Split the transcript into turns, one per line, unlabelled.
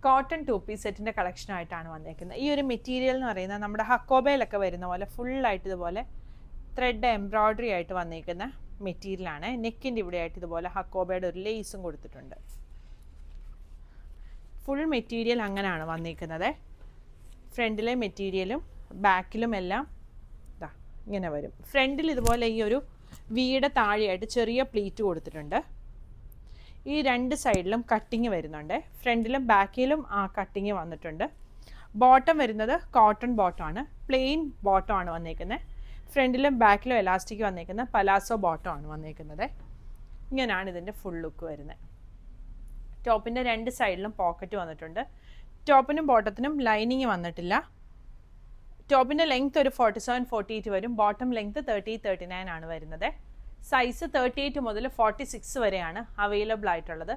Cotton 2-piece സെറ്റിൻ്റെ കളക്ഷനായിട്ടാണ് വന്നേക്കുന്നത്. ഈ ഒരു മെറ്റീരിയൽ എന്ന് പറയുന്നത് നമ്മുടെ ഹക്കോബയിലൊക്കെ വരുന്ന പോലെ ഫുള്ളായിട്ട് ഇതുപോലെ ത്രെഡ് എംബ്രോയ്ഡറി ആയിട്ട് വന്നേക്കുന്ന മെറ്റീരിയലാണ്. നെക്കിൻ്റെ ഇവിടെ ആയിട്ട് ഇതുപോലെ ഹക്കോബയുടെ ഒരു ലേസും കൊടുത്തിട്ടുണ്ട്. ഫുൾ മെറ്റീരിയൽ അങ്ങനെയാണ് വന്നേക്കുന്നത്. ഫ്രണ്ടിലെ മെറ്റീരിയലും ബാക്കിലും എല്ലാം ഇതാ ഇങ്ങനെ വരും. ഫ്രണ്ടിൽ ഇതുപോലെ ഈ ഒരു വീടെ താഴെയായിട്ട് ചെറിയ പ്ലീറ്റ് കൊടുത്തിട്ടുണ്ട്. ഈ രണ്ട് സൈഡിലും കട്ടിങ് വരുന്നുണ്ട്. ഫ്രണ്ടിലും ബാക്കിലും ആ കട്ടിങ് വന്നിട്ടുണ്ട്. ബോട്ടം വരുന്നത് കോട്ടൺ ബോട്ടമാണ്. പ്ലെയിൻ ബോട്ടമാണ് വന്നേക്കുന്നത്. ഫ്രണ്ടിലും ബാക്കിലും എലാസ്റ്റിക് വന്നേക്കുന്നത് പലാസോ ബോട്ടമാണ് വന്നേക്കുന്നത്. ഇങ്ങനെയാണ് ഇതിൻ്റെ ഫുൾ ലുക്ക് വരുന്നത്. ടോപ്പിൻ്റെ രണ്ട് സൈഡിലും പോക്കറ്റ് വന്നിട്ടുണ്ട്. ടോപ്പിനും ബോട്ടത്തിനും ലൈനിങ് വന്നിട്ടില്ല. ടോപ്പിൻ്റെ ലെങ്ത് ഒരു 47-48 വരും. ബോട്ടം ലെങ്ത് 30-39 ആണ് വരുന്നത്. സൈസ് 38 മുതൽ 46 വരെയാണ് അവൈലബിൾ ആയിട്ടുള്ളത്.